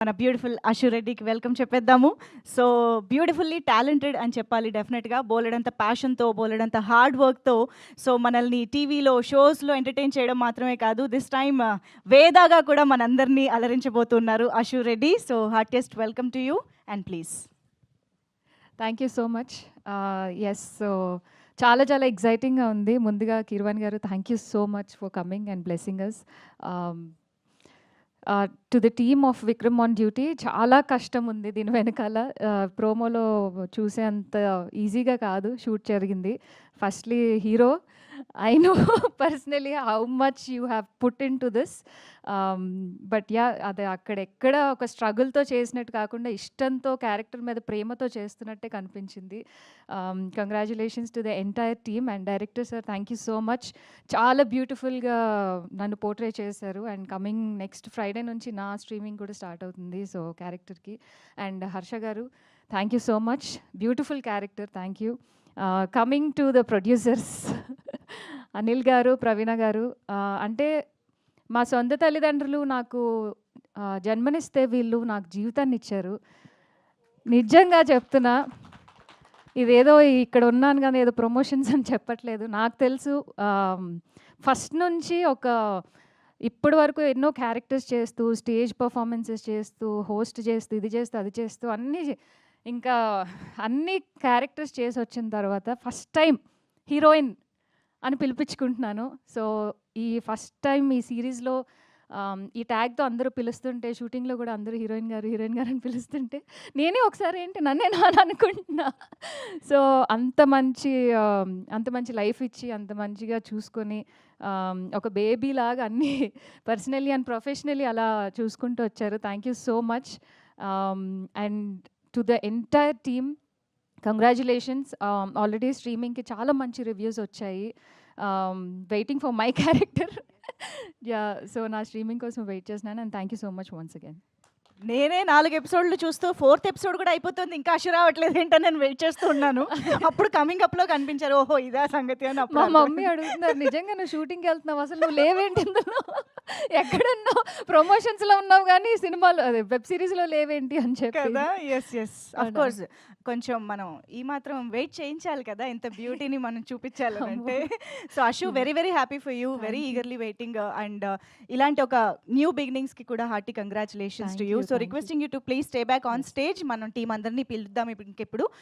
మన బ్యూటిఫుల్ అషు రెడ్డికి welcome చెప్పేద్దాము. So beautifully talented అని చెప్పాలి డెఫినెట్‌గా. బోలెడంత ప్యాషన్‌తో, బోలెడంత హార్డ్ వర్క్‌తో సో మనల్ని టీవీలో, షోస్‌లో ఎంటర్‌టైన్ చేయడం మాత్రమే కాదు, దిస్ టైమ్ వేదాగా కూడా మనందరినీ అలరించబోతున్నారు Ashu Reddy. So heartiest welcome to you and please. Thank you so much. Yes. So చాలా చాలా ఎక్సైటింగ్‌గా ఉంది. ముందుగా Keeravani garu thank you so much for coming and blessing us. To the team of Vikram on duty చాలా కష్టం ఉంది దీని వెనకాల. ప్రోమోలో చూసేంత ఈజీగా కాదు షూట్ జరిగింది. Firstly hero, I know personally how much you have put into this. But yeah, అది అక్కడెక్కడ ఒక స్ట్రగుల్‌తో చేసినట్టు కాకుండా ఇష్టంతో, క్యారెక్టర్ మీద ప్రేమతో చేస్తున్నట్టే కనిపించింది. Congratulations to the entire team and director sir, thank you so much. చాలా బ్యూటిఫుల్‌గా నన్ను పోర్ట్రే చేశారు. అండ్ కమింగ్ నెక్స్ట్ ఫ్రైడే నుంచి నా స్ట్రీమింగ్ కూడా స్టార్ట్ అవుతుంది సో క్యారెక్టర్కి. అండ్ హర్ష గారు thank you so much, beautiful character, thank you. Coming to the producers Anil గారు, ప్రవీణ గారు, అంటే మా సొంత తల్లిదండ్రులు నాకు జన్మనిస్తే వీళ్ళు నాకు జీవితాన్ని ఇచ్చారు. నిజంగా చెప్తున్నా, ఇదేదో ఇక్కడ ఉన్నాను కానీ ఏదో ప్రమోషన్స్ అని చెప్పట్లేదు. నాకు తెలుసు ఫస్ట్ నుంచి ఇప్పటి వరకు ఎన్నో క్యారెక్టర్స్ చేస్తూ, స్టేజ్ పర్ఫార్మెన్సెస్ చేస్తూ, హోస్ట్ చేస్తూ, ఇది చేస్తూ, అది చేస్తూ, ఇంకా అన్ని క్యారెక్టర్స్ చేసి వచ్చిన తర్వాత ఫస్ట్ టైం హీరోయిన్ అని పిలిపించుకుంటున్నాను. సో ఈ ఫస్ట్ టైం ఈ సిరీస్లో ఈ ట్యాగ్తో అందరూ పిలుస్తుంటే, షూటింగ్లో కూడా అందరూ హీరోయిన్ గారు, హీరోయిన్ గారు అని పిలుస్తుంటే నేనే ఒకసారి ఏంటి నన్నే నాని అనుకుంటున్నా. సో అంత మంచి లైఫ్ ఇచ్చి, అంత మంచిగా చూసుకొని, ఒక బేబీ లాగా అన్నీ పర్సనల్లీ అండ్ ప్రొఫెషనల్లీ అలా చూసుకుంటూ వచ్చారు. Thank you so much. And to the entire team congratulations. Already స్ట్రీమింగ్కి చాలా మంచి రివ్యూస్ వచ్చాయి. Waiting for my character. Yeah, so నా స్ట్రీమింగ్ కోసం వెయిట్ చేస్తున్నాను. And thank you so much once again. నేనే 4 ఎపిసోడ్లు చూస్తూ 4th ఎపిసోడ్ కూడా అయిపోతుంది, ఇంకా అషు రావట్లేదు ఏంటని నేను వెయిట్ చేస్తూ ఉన్నాను. అప్పుడు కమింగ్ అప్లో కనిపించారు, ఓహో ఇదా సంగతి అని. మా అప్పుడు మమ్మీ అడుగుతున్నారు, నిజంగా నువ్వు షూటింగ్కి వెళ్తున్నావు, అసలు నువ్వు లేవేంటి ఇందులో, ఎక్కడున్నావు, ప్రమోషన్స్లో ఉన్నావు కానీ సినిమాలో అదే వెబ్ సిరీస్లో లేవేంటి అని చెప్పి కదా. ఎస్ ఎస్ ఆఫ్ కోర్స్, కొంచెం మనం ఈ మాత్రం వెయిట్ చేయించాలి కదా, ఇంత బ్యూటీని మనం చూపించాలంటే. So Ashu, very very happy for you, very eagerly waiting. And ఇలాంటి ఒక న్యూ బిగినింగ్స్కి కూడా hearty congratulations to you. So requesting you to please stay back on stage. మనం టీం అందరినీ పిలుద్దాం ఇంకెప్పుడు.